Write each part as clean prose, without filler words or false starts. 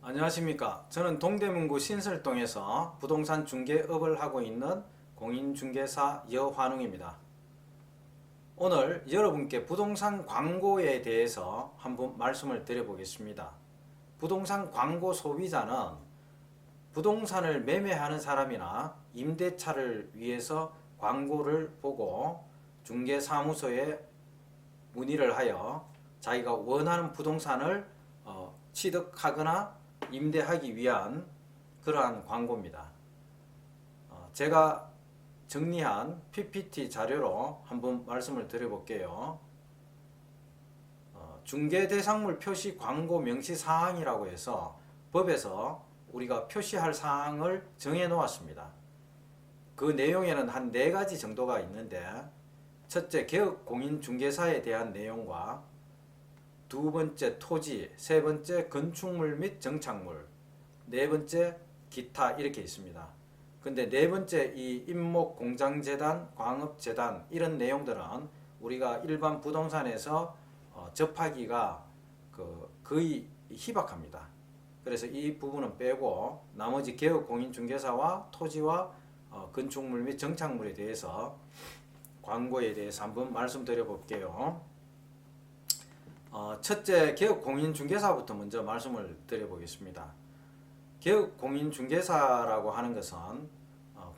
안녕하십니까. 저는 동대문구 신설동에서 부동산 중개업을 하고 있는 공인중개사 여환웅입니다. 오늘 여러분께 부동산 광고에 대해서 한번 말씀을 드려보겠습니다. 부동산 광고 소비자는 부동산을 매매하는 사람이나 임대차를 위해서 광고를 보고 중개사무소에 문의를 하여 자기가 원하는 부동산을 취득하거나 임대하기 위한 그러한 광고입니다. 제가 정리한 PPT 자료로 한번 말씀을 드려볼게요. 중개대상물 표시 광고 명시 사항이라고 해서 법에서 우리가 표시할 사항을 정해 놓았습니다. 그 내용에는 한 4가지 정도가 있는데, 첫째, 개업 공인중개사에 대한 내용과 두 번째 토지, 세 번째 건축물 및 정착물, 네 번째 기타 이렇게 있습니다. 근데 네 번째 이 임목공장재단, 광업재단 이런 내용들은 우리가 일반 부동산에서 접하기가 거의 희박합니다. 그래서 이 부분은 빼고 나머지 개업공인중개사와 토지와 건축물 및 정착물에 대해서 광고에 대해서 한번 말씀드려 볼게요. 첫째, 개업공인중개사부터 먼저 말씀을 드려보겠습니다. 개업공인중개사라고 하는 것은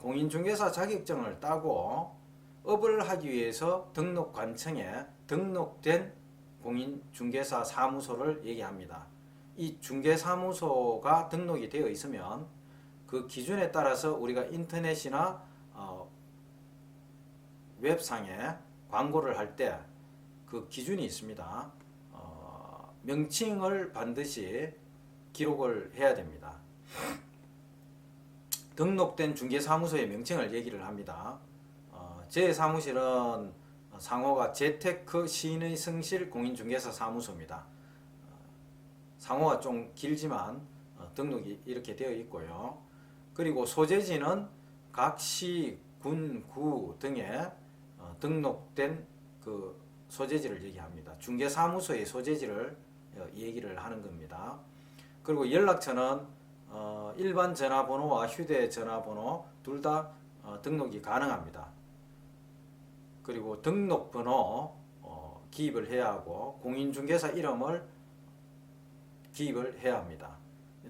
공인중개사 자격증을 따고 업을 하기 위해서 등록관청에 등록된 공인중개사 사무소를 얘기합니다. 이 중개사무소가 등록이 되어 있으면 그 기준에 따라서 우리가 인터넷이나 웹상에 광고를 할 때 그 기준이 있습니다. 명칭을 반드시 기록을 해야 됩니다. 등록된 중개사무소의 명칭을 얘기를 합니다. 제 사무실은 상호가 재테크 시인의 성실 공인중개사 사무소입니다. 상호가 좀 길지만 등록이 이렇게 되어 있고요. 그리고 소재지는 각 시, 군, 구 등에 등록된 그 소재지를 얘기합니다. 중개사무소의 소재지를 얘기를 하는 겁니다. 그리고 연락처는 일반 전화번호와 휴대전화번호 둘 다 등록이 가능합니다. 그리고 등록번호 기입을 해야 하고 공인중개사 이름을 기입을 해야 합니다.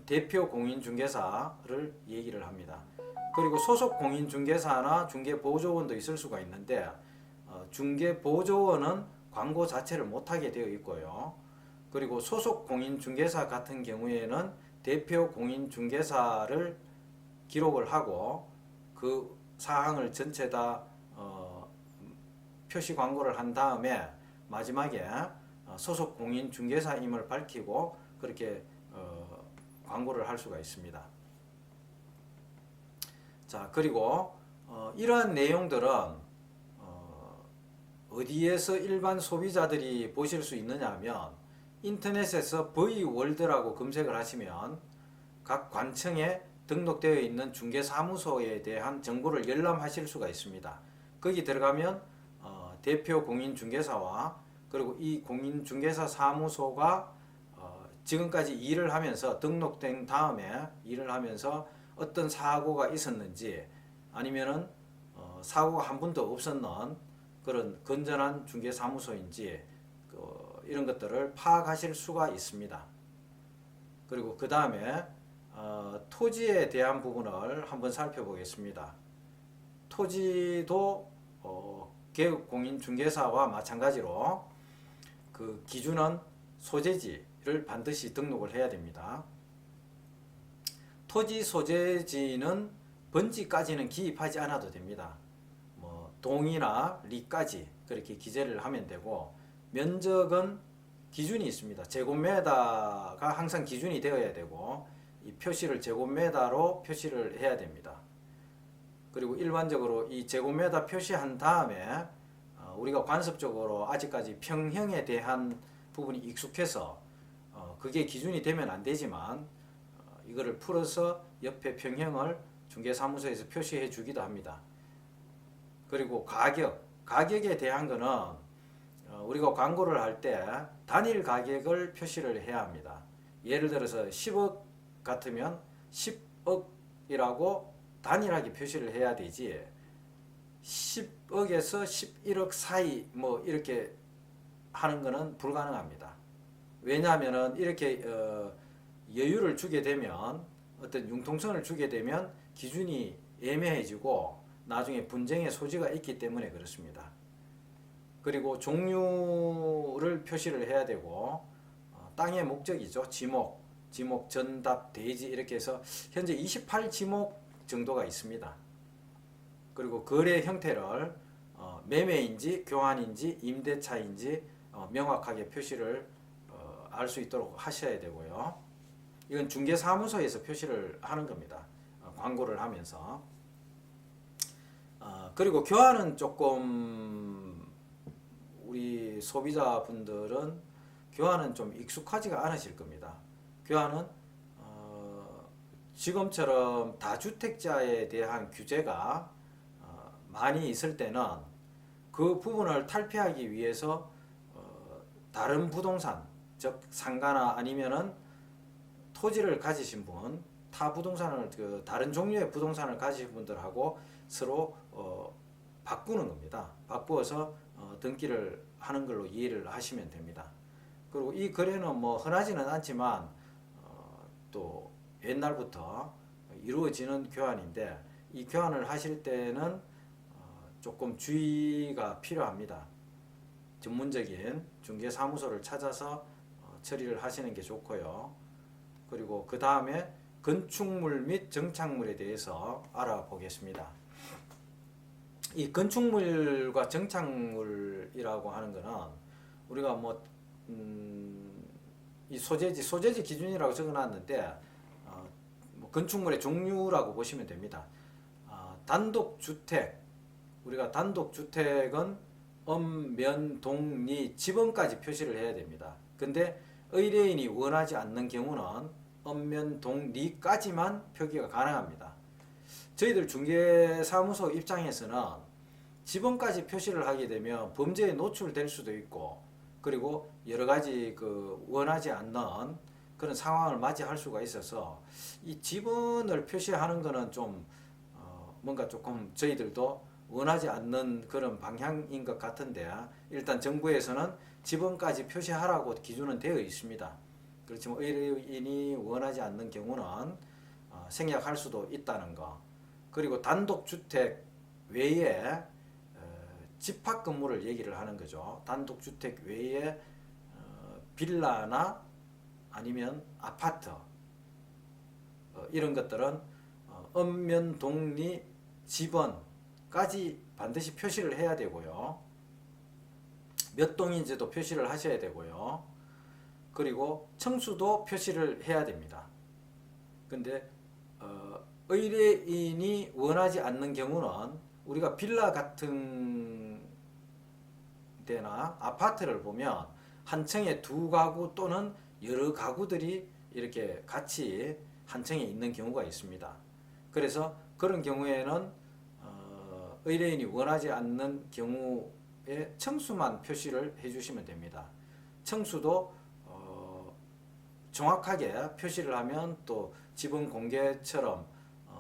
대표 공인중개사를 얘기를 합니다. 그리고 소속 공인중개사나 중개보조원도 있을 수가 있는데 중개보조원은 광고 자체를 못하게 되어 있고요. 그리고 소속 공인중개사 같은 경우에는 대표 공인중개사를 기록을 하고 그 사항을 전체 다 표시 광고를 한 다음에 마지막에 소속 공인중개사임을 밝히고 그렇게 광고를 할 수가 있습니다. 자, 그리고 이러한 내용들은 어디에서 일반 소비자들이 보실 수 있느냐 하면 인터넷에서 V월드라고 검색을 하시면 각 관청에 등록되어 있는 중개사무소에 대한 정보를 열람하실 수가 있습니다. 거기 들어가면 대표 공인중개사와 그리고 이 공인중개사 사무소가 지금까지 일을 하면서 등록된 다음에 일을 하면서 어떤 사고가 있었는지 아니면은 사고가 한 번도 없었는 그런 건전한 중개사무소인지 이런 것들을 파악하실 수가 있습니다. 그리고 그 다음에 토지에 대한 부분을 한번 살펴보겠습니다. 토지도 개업공인중개사와 마찬가지로 그 기준은 소재지를 반드시 등록을 해야 됩니다. 토지 소재지는 번지까지는 기입하지 않아도 됩니다. 동이나 리까지 그렇게 기재를 하면 되고, 면적은 기준이 있습니다. 제곱미터가 항상 기준이 되어야 되고 이 표시를 제곱미터로 표시를 해야 됩니다. 그리고 일반적으로 이 제곱미터 표시한 다음에 우리가 관습적으로 아직까지 평형에 대한 부분이 익숙해서 그게 기준이 되면 안 되지만 이거를 풀어서 옆에 평형을 중개사무소에서 표시해 주기도 합니다. 그리고 가격에 대한 거는 우리가 광고를 할 때 단일 가격을 표시를 해야 합니다. 예를 들어서 10억 같으면 10억이라고 단일하게 표시를 해야 되지 10억에서 11억 사이 뭐 이렇게 하는 것은 불가능합니다. 왜냐하면은 이렇게 여유를 주게 되면 어떤 융통성을 주게 되면 기준이 애매해지고 나중에 분쟁의 소지가 있기 때문에 그렇습니다. 그리고 종류를 표시를 해야 되고 땅의 목적이죠. 지목, 전답, 대지 이렇게 해서 현재 28지목 정도가 있습니다. 그리고 거래 형태를 매매인지 교환인지 임대차인지 명확하게 표시를 알 수 있도록 하셔야 되고요. 이건 중개사무소에서 표시를 하는 겁니다. 광고를 하면서. 그리고 교환은 조금 우리 소비자분들은 교환은 좀 익숙하지가 않으실 겁니다. 교환은 지금처럼 다주택자에 대한 규제가 많이 있을 때는 그 부분을 탈피하기 위해서 다른 부동산, 즉 상가나 아니면은 토지를 가지신 분, 타 부동산을 다른 종류의 부동산을 가지신 분들하고 서로 바꾸는 겁니다. 바꾸어서 등기를 하는 걸로 이해를 하시면 됩니다. 그리고 이 거래는 뭐 흔하지는 않지만 또 옛날부터 이루어지는 교환인데 이 교환을 하실 때는 조금 주의가 필요합니다. 전문적인 중개사무소를 찾아서 처리를 하시는 게 좋고요. 그리고 그 다음에 건축물 및 정착물에 대해서 알아보겠습니다. 이 건축물과 정착물이라고 하는 것은 우리가 이 소재지 기준이라고 적어놨는데 뭐 건축물의 종류라고 보시면 됩니다. 단독주택, 우리가 단독주택은 면, 동, 리, 지번까지 표시를 해야 됩니다. 근데 의뢰인이 원하지 않는 경우는 면, 동, 리까지만 표기가 가능합니다. 저희들 중개사무소 입장에서는 지번까지 표시를 하게 되면 범죄에 노출될 수도 있고 그리고 여러 가지 원하지 않는 그런 상황을 맞이할 수가 있어서 이 지번을 표시하는 것은 좀 뭔가 조금 저희들도 원하지 않는 그런 방향인 것 같은데 일단 정부에서는 지번까지 표시하라고 기준은 되어 있습니다. 그렇지만 의뢰인이 원하지 않는 경우는 생략할 수도 있다는 거. 그리고 단독주택 외에 집합건물을 얘기를 하는 거죠. 단독주택 외에 빌라나 아니면 아파트 이런 것들은 읍면, 동리, 지번까지 반드시 표시를 해야 되고요. 몇 동인지도 표시를 하셔야 되고요. 그리고 층수도 표시를 해야 됩니다. 근데 의뢰인이 원하지 않는 경우는 우리가 빌라 같은 데나 아파트를 보면 한 층에 두 가구 또는 여러 가구들이 이렇게 같이 한 층에 있는 경우가 있습니다. 그래서 그런 경우에는 의뢰인이 원하지 않는 경우에 층수만 표시를 해주시면 됩니다. 층수도 정확하게 표시를 하면 또 지분 공개처럼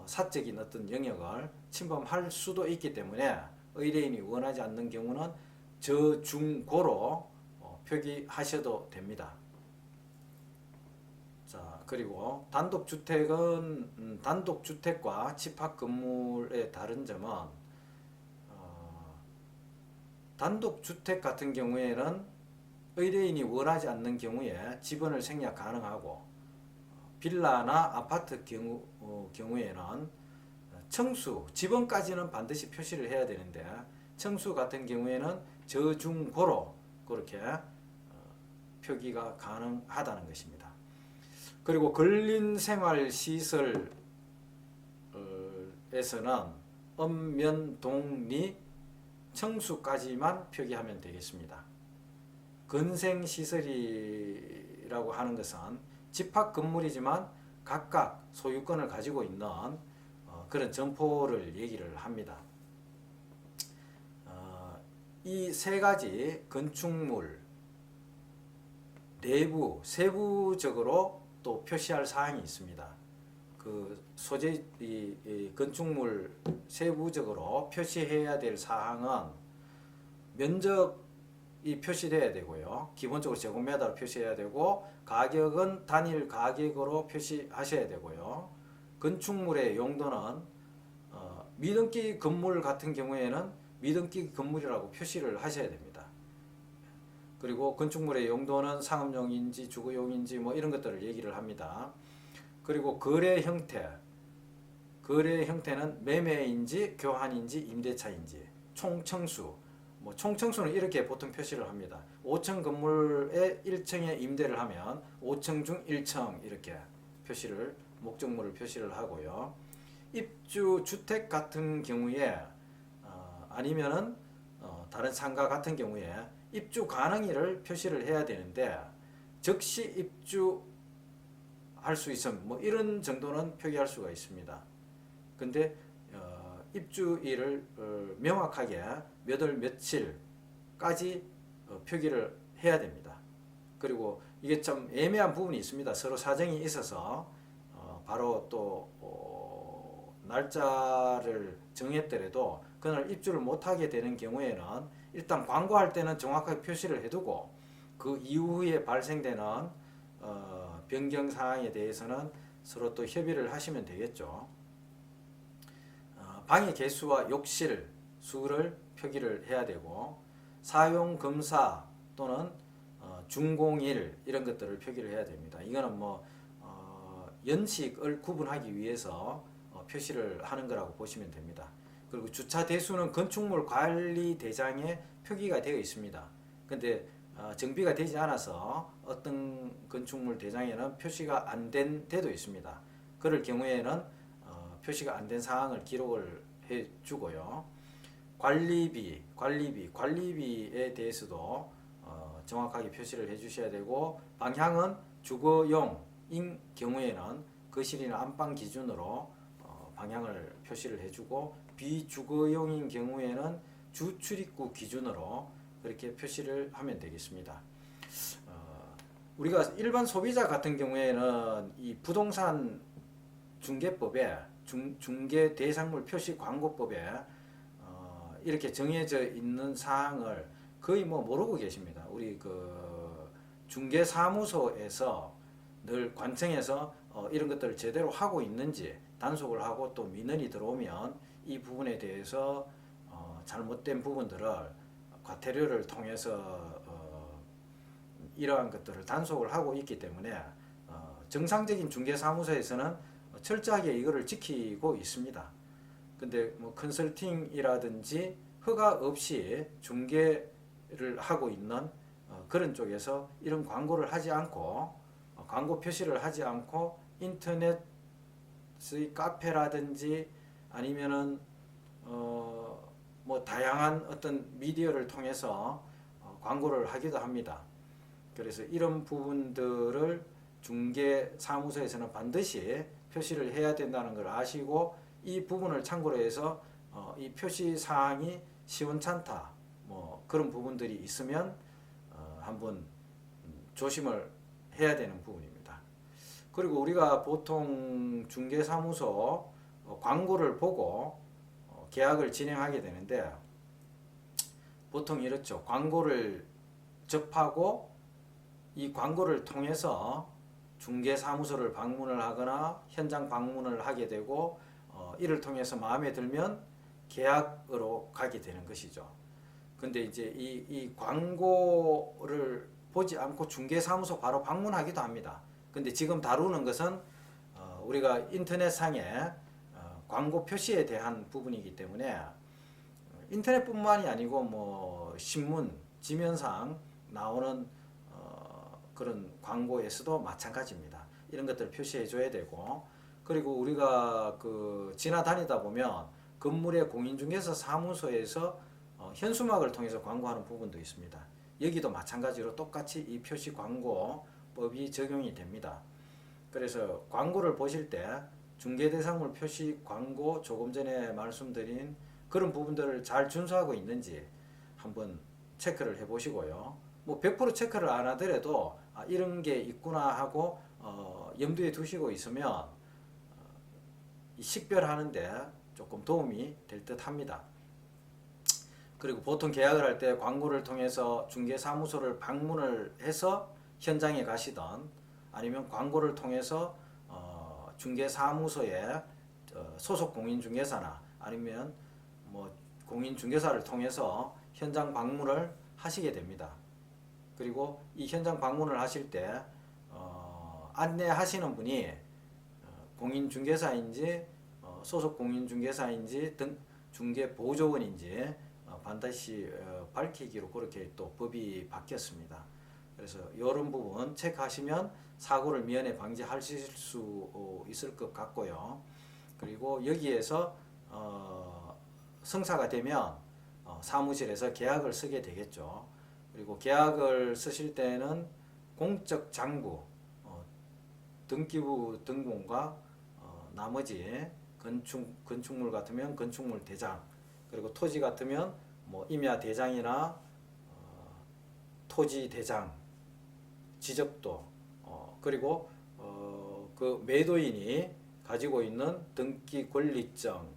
사적인 어떤 영역을 침범할 수도 있기 때문에 의뢰인이 원하지 않는 경우는 저중고로 표기하셔도 됩니다. 자, 그리고 단독주택은 단독주택과 집합건물의 다른 점은 단독주택 같은 경우에는 의뢰인이 원하지 않는 경우에 지번을 생략 가능하고 빌라나 아파트 경우에는 층수, 지번까지는 반드시 표시를 해야 되는데 층수 같은 경우에는 저중고로 그렇게 표기가 가능하다는 것입니다. 그리고 근린생활시설에서는 읍면, 동, 리, 층수까지만 표기하면 되겠습니다. 근생시설이라고 하는 것은 집합건물이지만 각각 소유권을 가지고 있는 그런 점포를 얘기를 합니다. 이 세 가지 건축물 내부 세부적으로 또 표시할 사항이 있습니다. 그 소재 이 건축물 세부적으로 표시해야 될 사항은 면적이 표시돼야 되고요. 기본적으로 제곱미터로 표시해야 되고 가격은 단일 가격으로 표시하셔야 되고요. 건축물의 용도는 미등기 건물 같은 경우에는 미등기 건물이라고 표시를 하셔야 됩니다. 그리고 건축물의 용도는 상업용인지 주거용인지 뭐 이런 것들을 얘기를 합니다. 그리고 거래 형태는 매매인지 교환인지 임대차인지 총층수, 뭐 총층수는 이렇게 보통 표시를 합니다. 5층 건물에 1층에 임대를 하면 5층 중 1층 이렇게 표시를 목적물을 표시를 하고요. 입주 주택 같은 경우에 아니면은 다른 상가 같은 경우에 입주 가능일을 표시를 해야 되는데 즉시 입주할 수 있음 뭐 이런 정도는 표기할 수가 있습니다. 근데 입주일을 명확하게 몇 월 며칠까지 표기를 해야 됩니다. 그리고 이게 좀 애매한 부분이 있습니다. 서로 사정이 있어서 바로 또 날짜를 정했더라도 그날 입주를 못하게 되는 경우에는 일단 광고할 때는 정확하게 표시를 해두고 그 이후에 발생되는 변경 사항에 대해서는 서로 또 협의를 하시면 되겠죠. 방의 개수와 욕실 수를 표기를 해야 되고 사용 검사 또는 준공일 이런 것들을 표기를 해야 됩니다. 이거는 뭐 연식을 구분하기 위해서 표시를 하는 거라고 보시면 됩니다. 그리고 주차 대수는 건축물 관리 대장에 표기가 되어 있습니다. 근데 정비가 되지 않아서 어떤 건축물 대장에는 표시가 안 된 데도 있습니다. 그럴 경우에는 표시가 안 된 사항을 기록을 해 주고요. 관리비에 대해서도 정확하게 표시를 해 주셔야 되고 방향은 주거용인 경우에는 거실이나 안방 기준으로 방향을 표시를 해주고 비주거용인 경우에는 주출입구 기준으로 그렇게 표시를 하면 되겠습니다. 우리가 일반 소비자 같은 경우에는 이 부동산 중개법에 중개 대상물 표시 광고법에 이렇게 정해져 있는 사항을 거의 뭐 모르고 계십니다. 우리 그 중개사무소에서 늘 관청에서 이런 것들을 제대로 하고 있는지 단속을 하고 또 민원이 들어오면 이 부분에 대해서 잘못된 부분들을 과태료를 통해서 이러한 것들을 단속을 하고 있기 때문에 정상적인 중개사무소에서는 철저하게 이거를 지키고 있습니다. 근데 뭐 컨설팅이라든지 허가 없이 중개를 하고 있는 그런 쪽에서 이런 광고를 하지 않고 광고 표시를 하지 않고 인터넷의 카페라든지 아니면은 뭐 다양한 어떤 미디어를 통해서 광고를 하기도 합니다. 그래서 이런 부분들을 중개 사무소에서는 반드시 표시를 해야 된다는 걸 아시고 이 부분을 참고로 해서 이 표시 사항이 시원찮다 뭐 그런 부분들이 있으면 한번 조심을 해야 되는 부분입니다. 그리고 우리가 보통 중개사무소 광고를 보고 계약을 진행하게 되는데 보통 이렇죠. 광고를 접하고 이 광고를 통해서 중개사무소를 방문을 하거나 현장 방문을 하게 되고 이를 통해서 마음에 들면 계약으로 가게 되는 것이죠. 근데 이제 이 광고를 보지 않고 중개사무소 바로 방문하기도 합니다. 근데 지금 다루는 것은 우리가 인터넷상에 광고 표시에 대한 부분이기 때문에 인터넷뿐만이 아니고 뭐 신문, 지면상 나오는 그런 광고에서도 마찬가지입니다. 이런 것들을 표시해 줘야 되고 그리고 우리가 그 지나다니다 보면 건물의 공인중개사 사무소에서 현수막을 통해서 광고하는 부분도 있습니다. 여기도 마찬가지로 똑같이 이 표시 광고법이 적용이 됩니다. 그래서 광고를 보실 때 중개대상물 표시 광고 조금 전에 말씀드린 그런 부분들을 잘 준수하고 있는지 한번 체크를 해 보시고요. 뭐 100% 체크를 안 하더라도 이런 게 있구나 하고 염두에 두시고 있으면 이 식별하는데 조금 도움이 될 듯 합니다. 그리고 보통 계약을 할 때 광고를 통해서 중개사무소를 방문을 해서 현장에 가시던 아니면 광고를 통해서 중개사무소에 소속 공인중개사나 아니면 뭐 공인중개사를 통해서 현장 방문을 하시게 됩니다. 그리고 이 현장 방문을 하실 때 안내하시는 분이 공인중개사인지 소속 공인중개사인지 등 중개보조원인지 반드시 밝히기로 그렇게 또 법이 바뀌었습니다. 그래서 이런 부분 체크하시면 사고를 미연에 방지하실 수 있을 것 같고요. 그리고 여기에서 성사가 되면 사무실에서 계약을 쓰게 되겠죠. 그리고 계약을 쓰실 때는 공적 장부, 등기부 등본과 나머지 건축물 같으면 건축물 대장, 그리고 토지 같으면 뭐 임야 대장이나 토지 대장, 지적도, 그리고 그 매도인이 가지고 있는 등기 권리증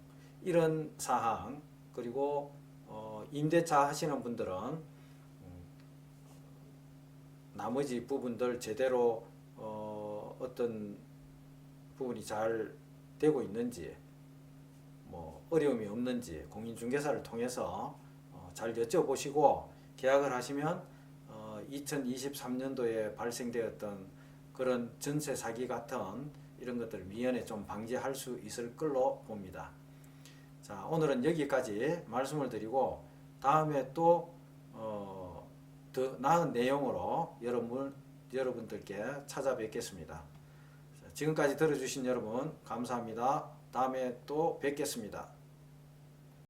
이런 사항, 그리고 임대차 하시는 분들은 나머지 부분들 제대로 어떤 부분이 잘 되고 있는지, 뭐 어려움이 없는지 공인중개사를 통해서 잘 여쭤보시고 계약을 하시면 2023년도에 발생되었던 그런 전세 사기 같은 이런 것들을 미연에 좀 방지할 수 있을 걸로 봅니다. 자, 오늘은 여기까지 말씀을 드리고 다음에 또 더 나은 내용으로 여러분들께 찾아뵙겠습니다. 지금까지 들어주신 여러분 감사합니다. 다음에 또 뵙겠습니다.